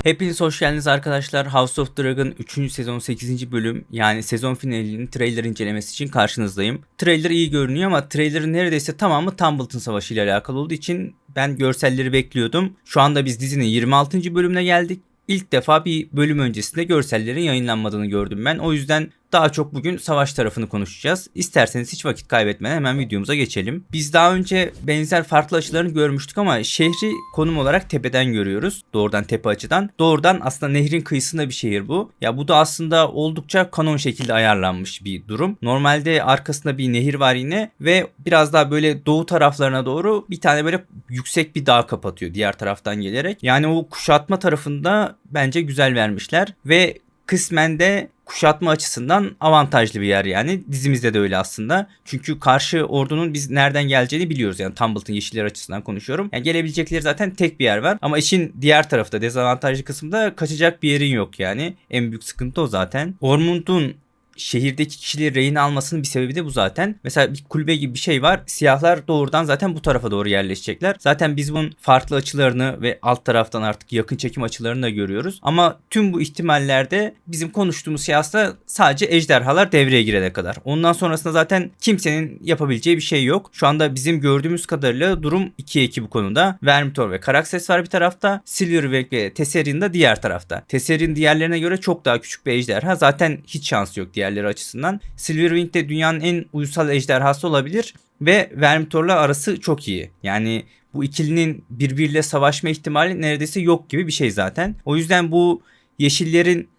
Hepiniz hoş geldiniz arkadaşlar. House of Dragon 3. sezon 8. bölüm yani sezon finalinin trailer incelemesi için karşınızdayım. Trailer iyi görünüyor ama trailer'ın neredeyse tamamı Tumbleton Savaşı ile alakalı olduğu için ben görselleri bekliyordum. Şu anda biz dizinin 26. bölümüne geldik. İlk defa bir bölüm öncesinde görsellerin yayınlanmadığını gördüm ben. O yüzden daha çok bugün savaş tarafını konuşacağız. İsterseniz hiç vakit kaybetmeden hemen videomuza geçelim. Biz daha önce benzer farklı açılarını görmüştük ama şehri konum olarak tepeden görüyoruz. Doğrudan tepe açıdan. Doğrudan aslında nehrin kıyısında bir şehir bu. Ya bu da aslında oldukça kanon şekilde ayarlanmış bir durum. Normalde arkasında bir nehir var yine ve biraz daha böyle doğu taraflarına doğru bir tane böyle yüksek bir dağ kapatıyor diğer taraftan gelerek. Yani o kuşatma tarafında bence güzel vermişler ve kısmen de kuşatma açısından avantajlı bir yer yani. Dizimizde de öyle aslında. Çünkü karşı ordunun biz nereden geleceğini biliyoruz. Yani Tumbleton Yeşiller açısından konuşuyorum. Yani gelebilecekleri zaten tek bir yer var. Ama işin diğer tarafta dezavantajlı kısımda kaçacak bir yerin yok yani. En büyük sıkıntı o zaten. Ormond'un şehirdeki kişileri rehin almasının bir sebebi de bu zaten. Mesela bir kulübe gibi bir şey var. Siyahlar doğrudan zaten bu tarafa doğru yerleşecekler. Zaten biz bunun farklı açılarını ve alt taraftan artık yakın çekim açılarını da görüyoruz. Ama tüm bu ihtimallerde bizim konuştuğumuz siyasda sadece ejderhalar devreye girene kadar. Ondan sonrasında zaten kimsenin yapabileceği bir şey yok. Şu anda bizim gördüğümüz kadarıyla durum 2'ye 2 bu konuda. Vermithor ve Karakses var bir tarafta. Silverwing ve Tesserine de diğer tarafta. Tesserine diğerlerine göre çok daha küçük bir ejderha. Zaten hiç şansı yok diğerleri açısından. Silverwing de dünyanın en uysal ejderhası olabilir ve Vermithor'la arası çok iyi. Yani bu ikilinin birbiriyle savaşma ihtimali neredeyse yok gibi bir şey zaten. O yüzden bu yeşillerin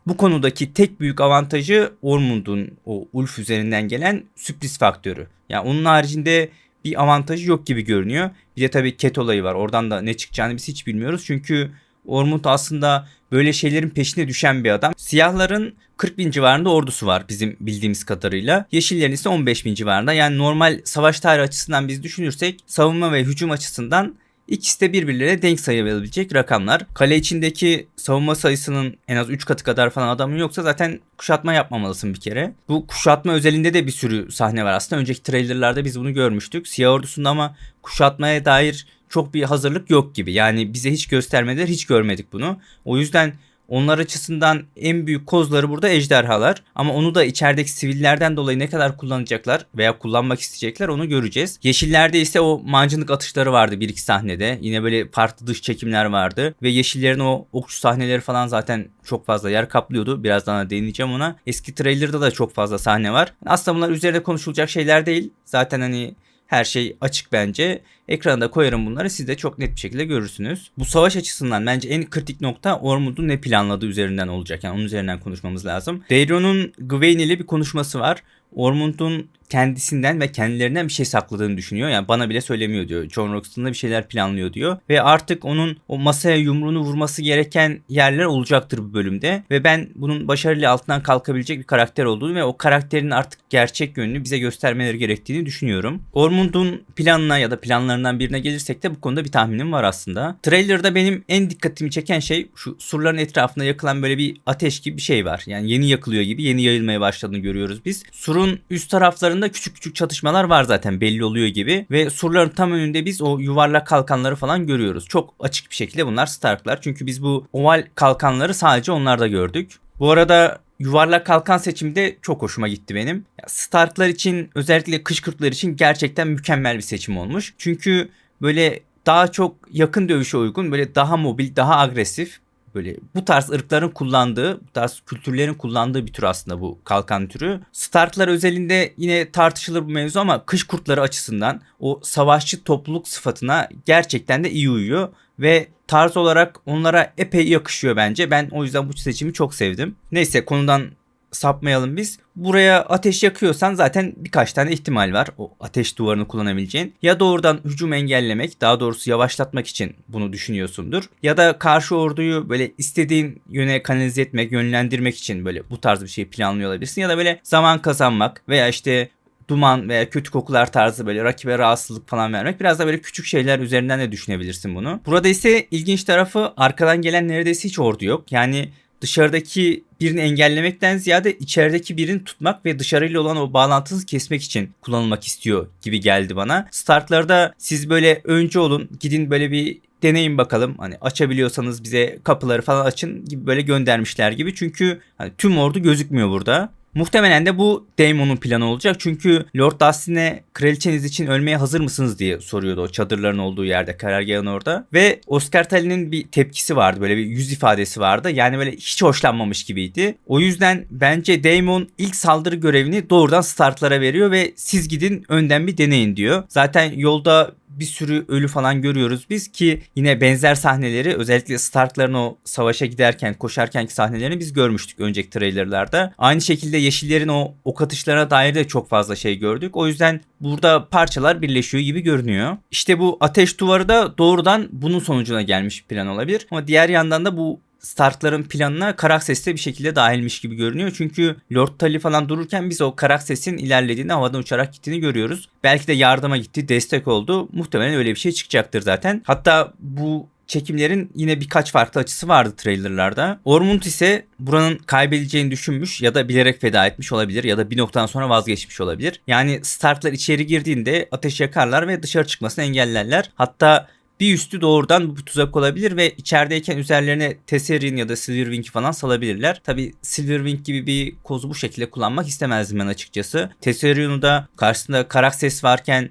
bu konudaki tek büyük avantajı Ormond'un o Ulf üzerinden gelen sürpriz faktörü. Yani onun haricinde bir avantajı yok gibi görünüyor. Bir de tabii Cat olayı var. Oradan da ne çıkacağını biz hiç bilmiyoruz. Çünkü Ormond aslında böyle şeylerin peşine düşen bir adam. Siyahların 40 bin civarında ordusu var bizim bildiğimiz kadarıyla. Yeşillerin ise 15 bin civarında. Yani normal savaş tarihi açısından biz düşünürsek savunma ve hücum açısından İkisi de birbirlerine denk sayılabilecek rakamlar. Kale içindeki savunma sayısının en az 3 katı kadar falan adamın yoksa zaten kuşatma yapmamalısın bir kere. Bu kuşatma özelinde de bir sürü sahne var aslında. Önceki trailerlarda biz bunu görmüştük. Siyah ordusunda ama kuşatmaya dair çok bir hazırlık yok gibi. Yani bize hiç göstermediler, hiç görmedik bunu. O yüzden onlar açısından en büyük kozları burada ejderhalar. Ama onu da içerideki sivillerden dolayı ne kadar kullanacaklar veya kullanmak isteyecekler onu göreceğiz. Yeşillerde ise o mancınık atışları vardı bir iki sahnede. Yine böyle farklı dış çekimler vardı. Ve yeşillerin o okçu sahneleri falan zaten çok fazla yer kaplıyordu. Birazdan da değineceğim ona. Eski trailer'da da çok fazla sahne var. Aslında bunlar üzerinde konuşulacak şeyler değil. Zaten hani her şey açık bence. Ekrana da koyarım bunları. Siz de çok net bir şekilde görürsünüz. Bu savaş açısından bence en kritik nokta Ormond'un ne planladığı üzerinden olacak. Yani onun üzerinden konuşmamız lazım. Daeron'un Gwaine ile bir konuşması var. Ormond'un kendisinden ve kendilerinden bir şey sakladığını düşünüyor. Yani bana bile söylemiyor diyor. Jon Roxton'da bir şeyler planlıyor diyor. Ve artık onun o masaya yumruğunu vurması gereken yerler olacaktır bu bölümde. Ve ben bunun başarıyla altından kalkabilecek bir karakter olduğunu ve o karakterin artık gerçek yönünü bize göstermeleri gerektiğini düşünüyorum. Ormond'un planına ya da planlarından birine gelirsek de bu konuda bir tahminim var aslında. Trailer'da benim en dikkatimi çeken şey şu surların etrafında yakılan böyle bir ateş gibi bir şey var. Yani yeni yakılıyor gibi yeni yayılmaya başladığını görüyoruz biz. Surun üst taraflarında küçük küçük çatışmalar var zaten belli oluyor gibi ve surların tam önünde biz o yuvarlak kalkanları falan görüyoruz. Çok açık bir şekilde bunlar Starklar. Çünkü biz bu oval kalkanları sadece onlarda gördük. Bu arada yuvarlak kalkan seçimi de çok hoşuma gitti benim. Starklar için özellikle kışkırtlar için gerçekten mükemmel bir seçim olmuş. Çünkü böyle daha çok yakın dövüşe uygun, böyle daha mobil, daha agresif. Böyle bu tarz ırkların kullandığı, bu tarz kültürlerin kullandığı bir tür aslında bu kalkan türü. Starklar özelinde yine tartışılır bu mevzu ama kış kurtları açısından o savaşçı topluluk sıfatına gerçekten de iyi uyuyor. Ve tarz olarak onlara epey yakışıyor bence. Ben o yüzden bu seçimi çok sevdim. Neyse konudan sapmayalım biz. Buraya ateş yakıyorsan zaten birkaç tane ihtimal var. O ateş duvarını kullanabileceğin. Ya doğrudan hücum engellemek, daha doğrusu yavaşlatmak için bunu düşünüyorsundur. Ya da karşı orduyu böyle istediğin yöne kanalize etmek, yönlendirmek için böyle bu tarz bir şey planlıyor olabilirsin. Ya da böyle zaman kazanmak veya işte duman veya kötü kokular tarzı böyle rakibe rahatsızlık falan vermek. Biraz da böyle küçük şeyler üzerinden de düşünebilirsin bunu. Burada ise ilginç tarafı arkadan gelen neredeyse hiç ordu yok. Yani dışarıdaki birini engellemekten ziyade içerideki birini tutmak ve dışarıyla olan o bağlantısını kesmek için kullanılmak istiyor gibi geldi bana. Starklarda siz böyle önce olun, gidin böyle bir deneyin bakalım. Hani açabiliyorsanız bize kapıları falan açın gibi böyle göndermişler gibi. Çünkü hani tüm ordu gözükmüyor burada. Muhtemelen de bu Daemon'un planı olacak. Çünkü Lord Dustin'e kraliçeniz için ölmeye hazır mısınız diye soruyordu o çadırların olduğu yerde, karargahın orada. Ve Oscar Tully'nin bir tepkisi vardı. Böyle bir yüz ifadesi vardı. Yani böyle hiç hoşlanmamış gibiydi. O yüzden bence Daemon ilk saldırı görevini doğrudan Stark'lara veriyor ve siz gidin önden bir deneyin diyor. Zaten yolda bir sürü ölü falan görüyoruz biz ki yine benzer sahneleri özellikle Stark'ların o savaşa giderken koşarkenki sahnelerini biz görmüştük önceki trailerlarda. Aynı şekilde yeşillerin o ok atışlarına dair de çok fazla şey gördük. O yüzden burada parçalar birleşiyor gibi görünüyor. İşte bu ateş duvarı da doğrudan bunun sonucuna gelmiş bir plan olabilir. Ama diğer yandan da bu Stark'ların planına Karaxes de bir şekilde dahilmiş gibi görünüyor. Çünkü Lord Tully falan dururken biz o Karaxes'in ilerlediğini, havadan uçarak gittiğini görüyoruz. Belki de yardıma gitti, destek oldu. Muhtemelen öyle bir şey çıkacaktır zaten. Hatta bu çekimlerin yine birkaç farklı açısı vardı trailerlarda. Ormond ise buranın kaybedeceğini düşünmüş ya da bilerek feda etmiş olabilir ya da bir noktadan sonra vazgeçmiş olabilir. Yani Stark'lar içeri girdiğinde ateş yakarlar ve dışarı çıkmasını engellerler. Hatta bir üstü doğrudan bu tuzak olabilir ve içerideyken üzerlerine Tesserion ya da Silverwing'i falan salabilirler. Tabi Silverwing gibi bir kozu bu şekilde kullanmak istemezdim ben açıkçası. Tesserion'u da karşısında Karaxes varken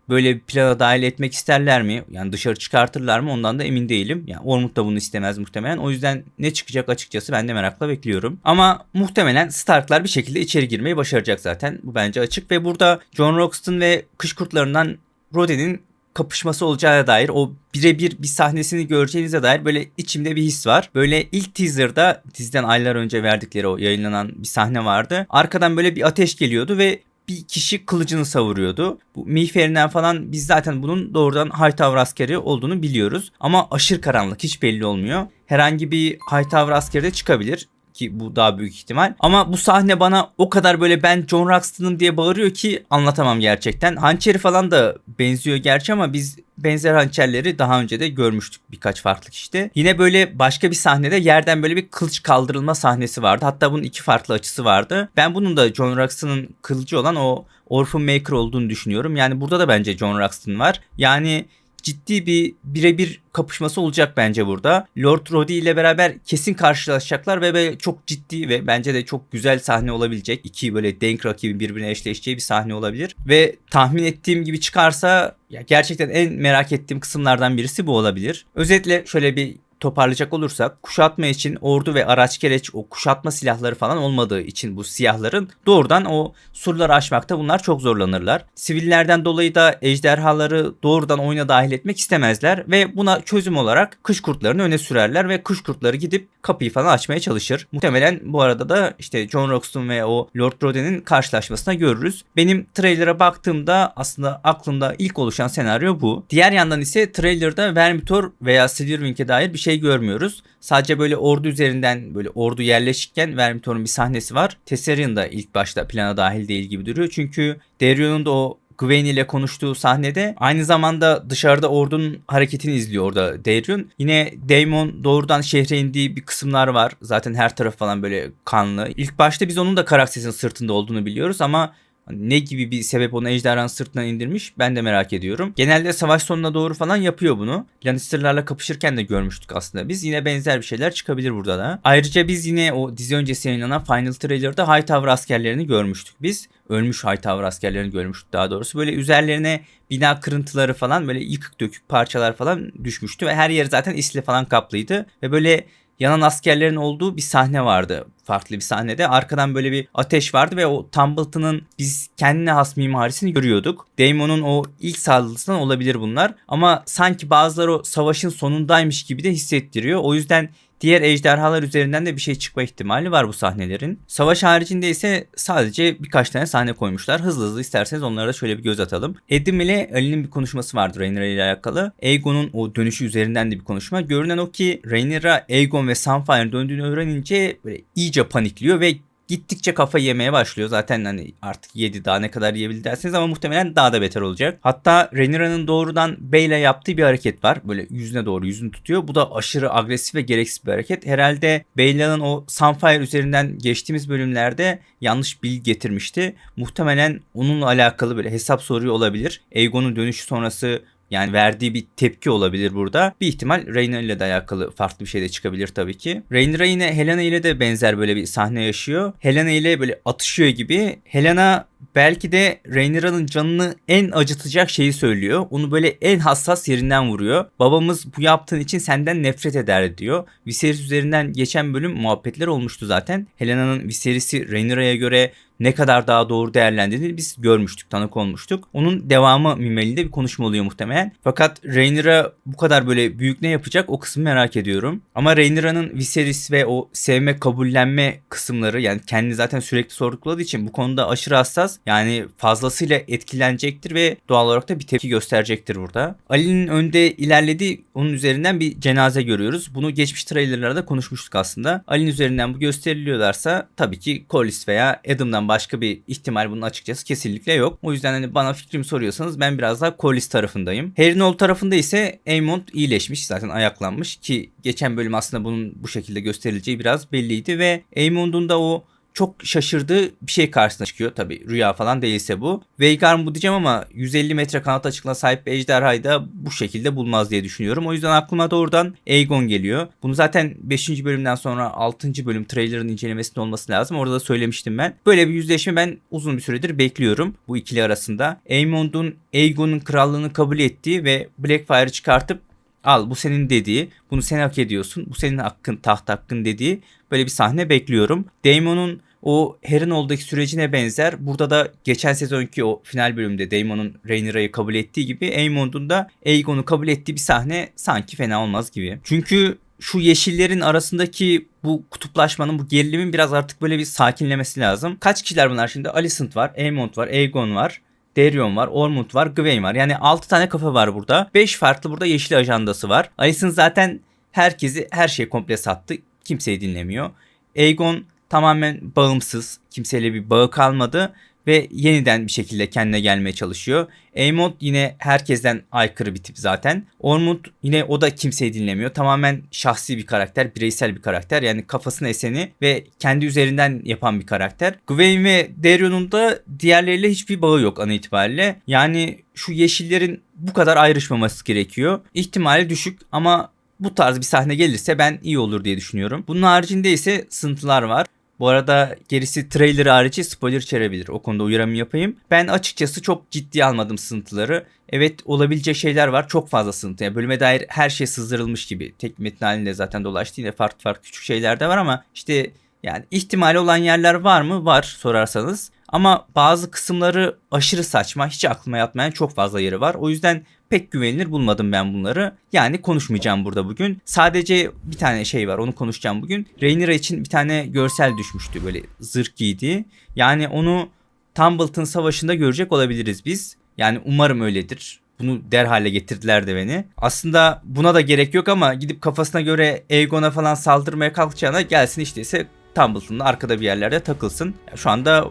böyle bir plana dahil etmek isterler mi? Yani dışarı çıkartırlar mı? Ondan da emin değilim. Yani Ormond da bunu istemez muhtemelen. O yüzden ne çıkacak açıkçası ben de merakla bekliyorum. Ama muhtemelen Stark'lar bir şekilde içeri girmeyi başaracak zaten. Bu bence açık ve burada Jon Roxton ve Kış Kurtlarından Roddy'nin kapışması olacağına dair o birebir bir sahnesini göreceğinize dair böyle içimde bir his var. Böyle ilk teaser'da diziden aylar önce verdikleri o yayınlanan bir sahne vardı. Arkadan böyle bir ateş geliyordu ve bir kişi kılıcını savuruyordu. Bu miğferinden falan biz zaten bunun doğrudan Hightower askeri olduğunu biliyoruz. Ama aşırı karanlık, hiç belli olmuyor. Herhangi bir Hightower askeri de çıkabilir ki bu daha büyük ihtimal. Ama bu sahne bana o kadar böyle ben Jon Roxton'ım diye bağırıyor ki anlatamam gerçekten. Hançeri falan da benziyor gerçi ama biz benzer hançerleri daha önce de görmüştük birkaç farklı kişide. Yine böyle başka bir sahnede yerden böyle bir kılıç kaldırılma sahnesi vardı. Hatta bunun iki farklı açısı vardı. Ben bunun da Jon Roxton'ın kılıcı olan o Orphan Maker olduğunu düşünüyorum. Yani burada da bence Jon Roxton var. Yani ciddi bir birebir kapışması olacak bence burada. Lord Roddy ile beraber kesin karşılaşacaklar ve böyle çok ciddi ve bence de çok güzel sahne olabilecek. İki böyle denk rakibi birbirine eşleşeceği bir sahne olabilir. Ve tahmin ettiğim gibi çıkarsa ya gerçekten en merak ettiğim kısımlardan birisi bu olabilir. Özetle şöyle bir toparlayacak olursak kuşatma için ordu ve araç gereç o kuşatma silahları falan olmadığı için bu siyahların doğrudan o surları aşmakta bunlar çok zorlanırlar. Sivillerden dolayı da ejderhaları doğrudan oyuna dahil etmek istemezler ve buna çözüm olarak kış kurtlarını öne sürerler ve kış kurtları gidip kapıyı falan açmaya çalışır. Muhtemelen bu arada da işte Jon Roxton ve o Lord Roddy'nin karşılaşmasına görürüz. Benim trailer'a baktığımda aslında aklımda ilk oluşan senaryo bu. Diğer yandan ise trailer'da Vermithor veya Silverwing'e dair bir şey görmüyoruz. Sadece böyle ordu üzerinden böyle ordu yerleşirken Vermithor'un bir sahnesi var. Tesserion da ilk başta plana dahil değil gibi duruyor. Çünkü Darion'un da o Gwen ile konuştuğu sahnede aynı zamanda dışarıda ordunun hareketini izliyor orada Darion. Yine Daemon doğrudan şehre indiği bir kısımlar var. Zaten her taraf falan böyle kanlı. İlk başta biz onun da Karaxes'in sırtında olduğunu biliyoruz ama ne gibi bir sebep onu ejderhanın sırtına indirmiş ben de merak ediyorum. Genelde savaş sonuna doğru falan yapıyor bunu. Lannister'larla kapışırken de görmüştük aslında biz. Yine benzer bir şeyler çıkabilir burada da. Ayrıca biz yine o dizi öncesi yayınlanan Final Trailer'da Hightower askerlerini görmüştük biz. Ölmüş Hightower askerlerini görmüştük daha doğrusu. Böyle üzerlerine bina kırıntıları falan böyle yıkık dökük parçalar falan düşmüştü. Ve her yer zaten isle falan kaplıydı. Ve böyle yanan askerlerin olduğu bir sahne vardı. Farklı bir sahnede. Arkadan böyle bir ateş vardı ve o Tumbleton'ın biz kendine has mimarisini görüyorduk. Daemon'un o ilk saldırısından olabilir bunlar. Ama sanki bazıları o savaşın sonundaymış gibi de hissettiriyor. O yüzden diğer ejderhalar üzerinden de bir şey çıkma ihtimali var bu sahnelerin. Savaş haricinde ise sadece birkaç tane sahne koymuşlar. Hızlı hızlı isterseniz onlara da şöyle bir göz atalım. Edim ile Ali'nin bir konuşması vardı Rhaenyra ile alakalı. Aegon'un o dönüşü üzerinden de bir konuşma. Görünen o ki Rhaenyra, Aegon ve Sunfire'ın döndüğünü öğrenince böyle iyice panikliyor ve gittikçe kafa yemeye başlıyor. Zaten hani artık yedi, daha ne kadar yiyebilir derseniz ama muhtemelen daha da beter olacak. Hatta Rhaenyra'nın doğrudan Bey'le yaptığı bir hareket var. Böyle yüzüne doğru yüzünü tutuyor. Bu da aşırı agresif ve gereksiz bir hareket. Herhalde Bey'le'nin o Sunfire üzerinden geçtiğimiz bölümlerde yanlış bilgi getirmişti. Muhtemelen onunla alakalı böyle hesap soruyor olabilir. Aegon'un dönüşü sonrası Yani verdiği bir tepki olabilir burada. Bir ihtimal Rhaenyra ile de alakalı farklı bir şey de çıkabilir tabii ki. Rhaenyra yine Helaena ile de benzer böyle bir sahne yaşıyor. Helaena ile böyle atışıyor gibi. Helaena belki de Rhaenyra'nın canını en acıtacak şeyi söylüyor. Onu böyle en hassas yerinden vuruyor. Babamız bu yaptığın için senden nefret eder diyor. Viserys üzerinden geçen bölüm muhabbetler olmuştu zaten. Helena'nın Viserys'i Rhaenyra'ya göre ne kadar daha doğru değerlendirdiğini biz görmüştük, tanık olmuştuk. Onun devamı mimelinde bir konuşma oluyor muhtemelen. Fakat Rhaenyra bu kadar böyle büyük ne yapacak, o kısmı merak ediyorum. Ama Rhaenyra'nın Viserys ve o sevme, kabullenme kısımları, yani kendini zaten sürekli sorguladığı için bu konuda aşırı hassas. Yani fazlasıyla etkilenecektir ve doğal olarak da bir tepki gösterecektir burada. Ali'nin önde ilerlediği, onun üzerinden bir cenaze görüyoruz. Bunu geçmiş trailerlarda konuşmuştuk aslında. Ali'nin üzerinden bu gösteriliyorlarsa tabii ki Corlys veya Adam'dan başka bir ihtimal bunun açıkçası kesinlikle yok. O yüzden hani bana fikrimi soruyorsanız ben biraz daha Corlys tarafındayım. Harry'nin oğlu tarafında ise Aemond iyileşmiş, zaten ayaklanmış ki geçen bölüm aslında bunun bu şekilde gösterileceği biraz belliydi ve Aemond'un da o çok şaşırdığı bir şey karşısına çıkıyor. Tabii rüya falan değilse bu. Vhagar mı bu diyeceğim ama 150 metre kanat açıklığına sahip bir ejderhayı da bu şekilde bulmaz diye düşünüyorum. O yüzden aklıma doğrudan Aegon geliyor. Bunu zaten 5. bölümden sonra 6. bölüm trailer'ın incelemesinde olması lazım. Orada da söylemiştim ben. Böyle bir yüzleşme ben uzun bir süredir bekliyorum bu ikili arasında. Aemond'un Aegon'un krallığını kabul ettiği ve Blackfyre'ı çıkartıp al bu senin dediği, bunu sen hak ediyorsun, bu senin hakkın, taht hakkın dediği böyle bir sahne bekliyorum. Daemon'un o Harrenhal'daki sürecine benzer. Burada da geçen sezonki o final bölümde Daemon'un Rhaenyra'yı kabul ettiği gibi Aemond'un da Aegon'u kabul ettiği bir sahne sanki fena olmaz gibi. Çünkü şu yeşillerin arasındaki bu kutuplaşmanın, bu gerilimin biraz artık böyle bir sakinlemesi lazım. Kaç kişiler bunlar şimdi? Alicent var, Aemond var, Aegon var, Daeron var, Ormond var, Gwaine var. Yani 6 tane kafa var burada. 5 farklı burada yeşil ajandası var. Alicent zaten herkesi, her şeyi komple sattı. Kimseyi dinlemiyor. Aegon tamamen bağımsız. Kimseyle bir bağı kalmadı ve yeniden bir şekilde kendine gelmeye çalışıyor. Aemond yine herkesten aykırı bir tip zaten. Ormond yine, o da kimseyi dinlemiyor. Tamamen şahsi bir karakter, bireysel bir karakter. Yani kafasına eseni ve kendi üzerinden yapan bir karakter. Gwaine ve Darion'un da diğerleriyle hiçbir bağı yok an itibariyle. Yani şu yeşillerin bu kadar ayrışmaması gerekiyor. İhtimali düşük ama bu tarz bir sahne gelirse ben iyi olur diye düşünüyorum. Bunun haricinde ise sıntılar var. Bu arada gerisi trailer harici spoiler içerebilir. O konuda uyarımı yapayım. Ben açıkçası çok ciddiye almadım sızıntıları. Evet, olabilecek şeyler var. Çok fazla sızıntı. Yani bölüme dair her şey sızdırılmış gibi. Tek metin halinde zaten dolaştı. Yine farklı farklı küçük şeyler de var ama işte yani ihtimali olan yerler var mı? Var sorarsanız. Ama bazı kısımları aşırı saçma. Hiç aklıma yatmayan çok fazla yeri var. O yüzden pek güvenilir bulmadım ben bunları. Yani konuşmayacağım burada bugün. Sadece bir tane şey var, onu konuşacağım bugün. Rhaenyra için bir tane görsel düşmüştü, böyle zırh giydiği. Yani onu Tumbleton Savaşı'nda görecek olabiliriz biz. Yani umarım öyledir. Bunu derhale getirdiler de beni. Aslında buna da gerek yok ama gidip kafasına göre Aegon'a falan saldırmaya kalkacağına gelsin işte ise Tumbleton'da arkada bir yerlerde takılsın. Şu anda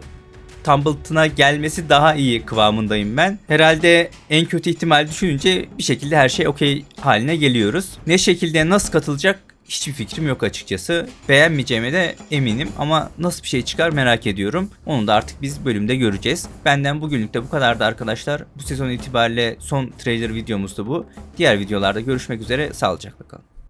Tumbleton'a gelmesi daha iyi kıvamındayım ben. Herhalde en kötü ihtimal düşününce bir şekilde her şey okey haline geliyoruz. Ne şekilde, nasıl katılacak hiçbir fikrim yok açıkçası. Beğenmeyeceğime de eminim ama nasıl bir şey çıkar merak ediyorum. Onu da artık biz bölümde göreceğiz. Benden bugünlük de bu kadardı arkadaşlar. Bu sezon itibariyle son trailer videomuzdu bu. Diğer videolarda görüşmek üzere. Sağlıcakla kalın.